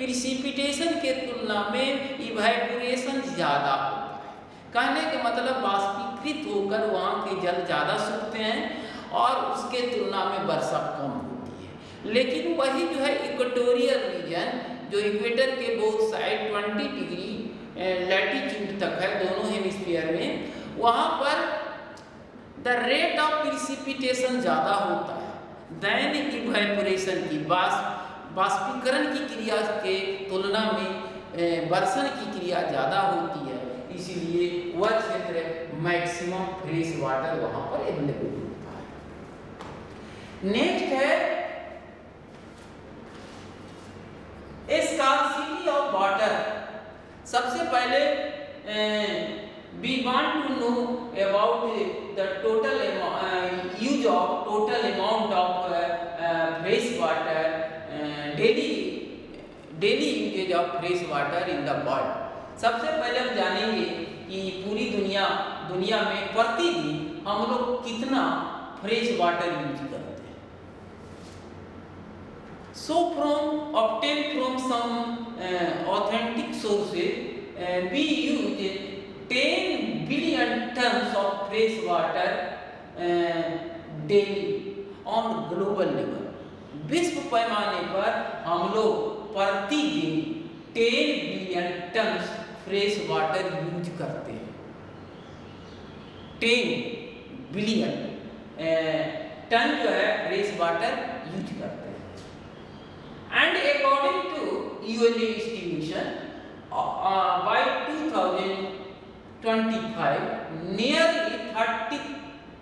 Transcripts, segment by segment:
Precipitation के तुलना में इवेपोरेशन ज़्यादा होता है। कहने का मतलब बाष्पीकृत होकर वहाँ के जल ज़्यादा सूखते हैं और उसके तुलना में वर्षा कम होती है। लेकिन वही जो है इक्वेटोरियल रीजन जो इक्वेटर के बोथ साइड 20 डिग्री लैटीट्यूड तक है दोनों हेमिस्फीयर में, वहाँ पर द रेट ऑफ प्रिसिपिटेशन ज़्यादा होता है दैन इवेपोरेशन की बाष्पीकरण की क्रिया के तुलना में वर्षण की क्रिया ज़्यादा होती है, इसीलिए वह क्षेत्र मैक्सिमम फ्रेश वाटर वहाँ पर अवेलेबल होता है। नेक्स्ट है स्कार्सिटी ऑफ वाटर। सबसे पहले we want to know about the total use of total amount of fresh water, daily usage of fresh water in the world। सबसे पहले हम जानेंगे कि पूरी दुनिया में प्रतिदिन हम लोग कितना फ्रेश वाटर यूज करते हैं। So obtained from some authentic sources, we use 10 billion tons of fresh water daily on global level। विश्व पैमाने पर हम लोग प्रतिदिन 10 billion tonne fresh water use करते हैं। 10 बिलियन टन जो है फ्रेश वाटर यूज करते हैं। And according to UN estimation by 2025 nearly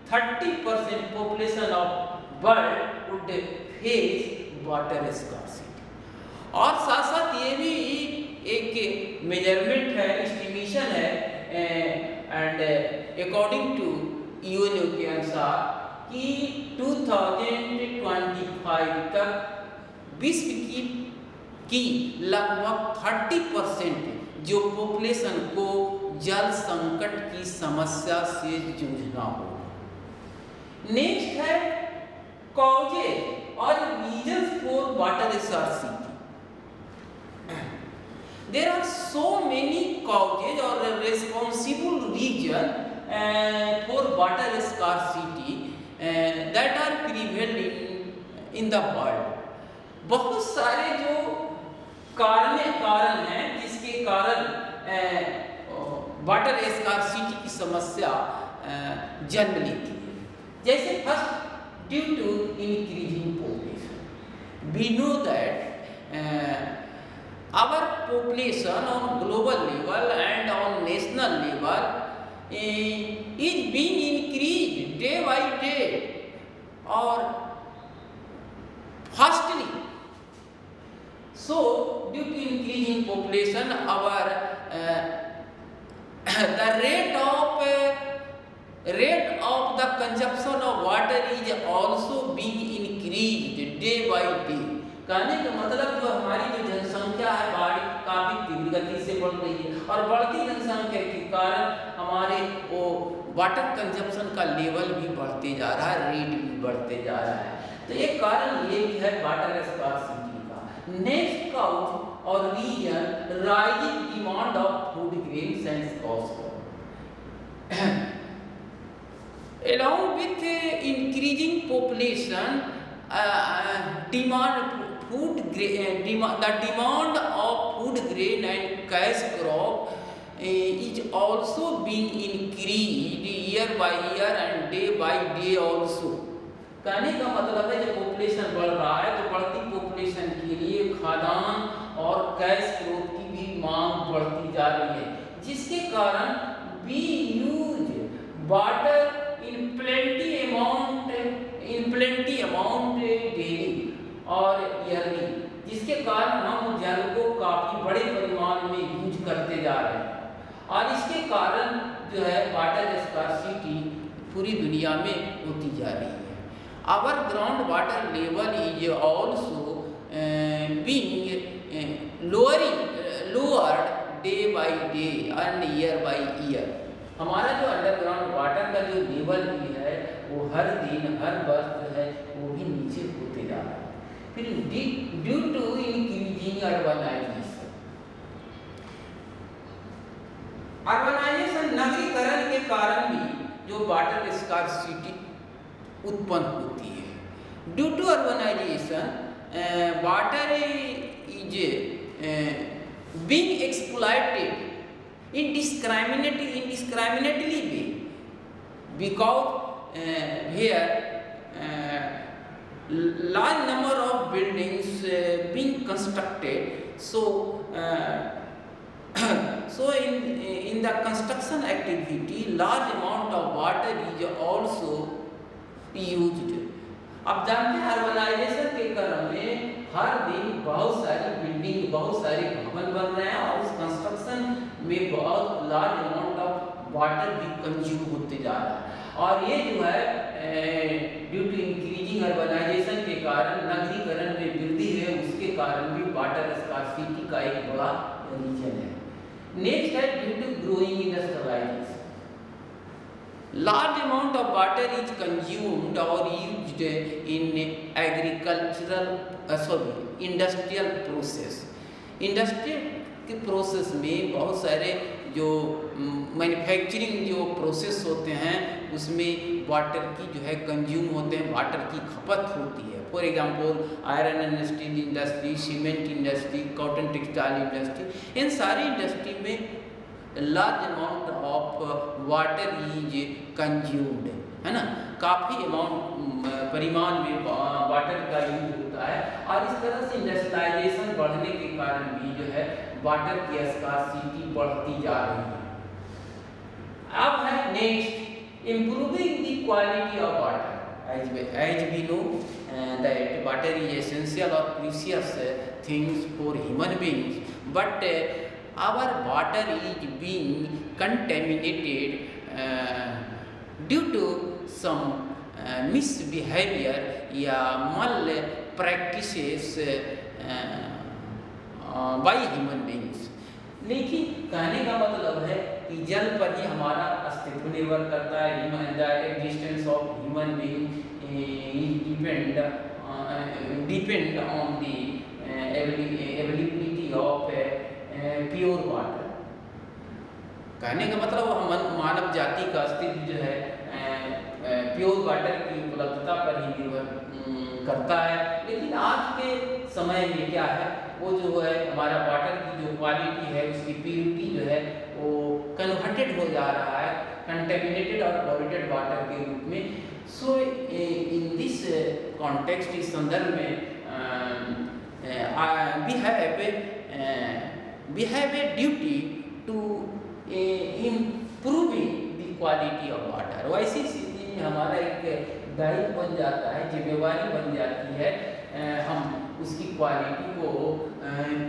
30% population of world would face water scarcity। और साथ साथ ये भी एक मेजरमेंट है, एस्टिमेशन है एंड अकॉर्डिंग टू UN के अनुसार कि 2025 तक विश्व की लगभग 30% जो पॉपुलेशन को जल संकट की समस्या से जूझना होगा। नेक्स्ट है कॉजेज और reasons for water scarcity. There are so many causes और responsible reason for water scarcity that are prevail in the world. बहुत सारे जो कारण हैं जिसके कारण वाटर स्कार्सिटी की समस्या जन्म लेती है। जैसे first due to increasing population. We know that our population on global level and on national level is being increase day by day और fastly. So due to increasing population our the rate of the consumption of water is also being increased day by day। कहने का मतलब जो हमारी जो जनसंख्या है काफी तीव्र गति से बढ़ रही है और बढ़ती जनसंख्या के कारण हमारे वो वाटर कंजप्शन का लेवल भी बढ़ते जा रहा है, रेट भी बढ़ते जा रहा है। तो एक कारण ये भी है वाटर स्कार्सिटी। नेक्स्ट काउज और reason rising demand of food grains and cost. along with increasing population the demand of food grain and cash crop is also being increased year by year and day by day also। कहने का मतलब है जब population बढ़ रहा है तो बढ़ती पॉपुलेशन के लिए खाद्यान्न और कैश क्रॉप की भी मांग बढ़ती जा रही है, जिसके कारण we use water in plenty amount daily और ईयरली, जिसके कारण हम जल को काफी बड़े परिमाण में यूज करते जा रहे हैं और इसके कारण जो है वाटर स्कार्सिटी पूरी दुनिया में होती जा रही है। Our groundwater level is also being lowered day by day and year by year। हमारा जो अंडरग्राउंड वाटर का जो लेवल भी है वो हर दिन हर वर्ष जो है वो भी नीचे होते जा रहा है। फिर ड्यू टू इंक्रीजिंग अर्बनाइजेशन, नगरीकरण के कारण भी जो वाटर स्कार्सिटी उत्पन्न होती है। Due to urbanisation water is being exploited indiscriminately because here large number of buildings being constructed, so in the construction activity large amount of water is also used। अब जानते हैं अर्बनाइजेशन के क्रम में हर दिन बहुत सारी बिल्डिंग, बहुत सारे भवन बन रहे हैं और उस कंस्ट्रक्शन में बहुत लार्ज अमाउंट ऑफ वाटर भी कंज्यूम होते जा रहा है। और ये जो है ड्यू टू इंक्रीजिंग अर्बनाइजेशन के कारण, नगरीकरण में वृद्धि है, उसके कारण भी वाटर स्कार्सिटी का एक बड़ा रीजन है। नेक्स्ट है due to growing industrialisation, large amount of water is consumed or used in agricultural industrial process। Industrial के प्रोसेस में बहुत सारे जो मैन्युफैक्चरिंग जो प्रोसेस होते हैं उसमें वाटर की जो है कंज्यूम होते हैं, वाटर की खपत होती है। For example iron and steel industry, cement industry, cotton textile industry, इन सारी इंडस्ट्री में large amount of water is consumed, है ना, काफ़ी अमाउंट परिमाण में वाटर का यूज होता है। और इस तरह से इंडस्ट्रियलाइजेशन बढ़ने के कारण भी जो है वाटर की स्कार्सिटी बढ़ती जा रही है। अब है next improving the quality of water. as we know that water is essential or precious things for human beings, but our water is being contaminated due to some misbehavior या mal practices by human beings। लेकिन कहने का मतलब है कि जल पर ही हमारा अस्तित्व निर्भर करता है। The existence of human being depend on the availability of pure water. कहने का मतलब मानव जाति का अस्तित्व जो है प्योर वाटर की उपलब्धता पर ही निर्भर करता है। लेकिन आज के समय में क्या है, वो जो है हमारा वाटर की जो क्वालिटी है उसकी प्योरिटी जो है वो कन्वर्टेड हो जा रहा है कंटेमिनेटेड और पॉल्यूटेड वाटर के रूप में। सो इन दिस कॉन्टेक्स्ट, इस संदर्भ में we have a duty to improving the quality of water। वैसी स्थिति में हमारा एक दायित्व बन जाता है, जिम्मेवारी बन जाती है हम उसकी क्वालिटी को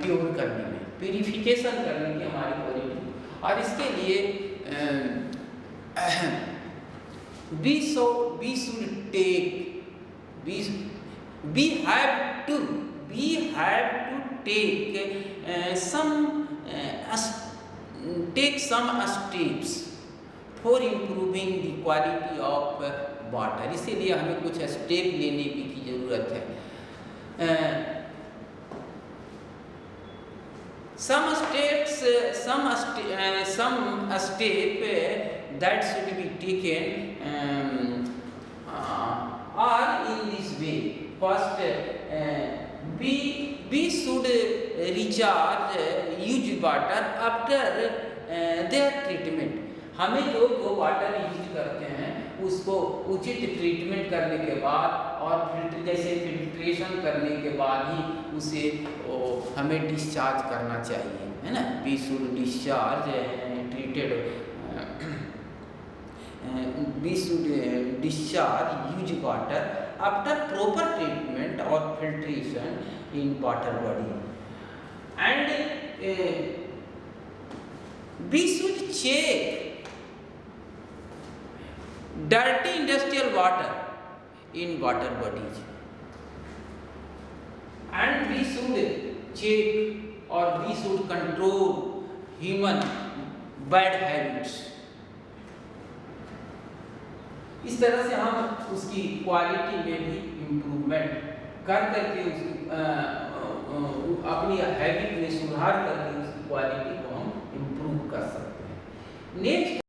प्योर करने में, प्यूरिफिकेशन करने की हमारी क्वालिटी। और इसके लिए we have to take some steps for improving the quality of water। इसीलिए हमें कुछ स्टेप लेने की जरूरत है। some step that should be taken are in this way। First, we should recharge used water after their treatment। हमें जो water use करते हैं उसको उचित ट्रीटमेंट करने के बाद और जैसे फिल्ट्रेशन करने के बाद ही उसे हमें डिस्चार्ज करना चाहिए, है ना। We should discharge treated we should discharge used water after proper treatment or filtration in water body, and we should check dirty industrial water in water bodies, and we should check or we should control human bad habits। इस तरह से हम उसकी quality में भी improvement कर करके उसकी अपनी हैबिट में सुधार करके उसकी क्वालिटी को हम इम्प्रूव कर सकते हैं। नेक्स्ट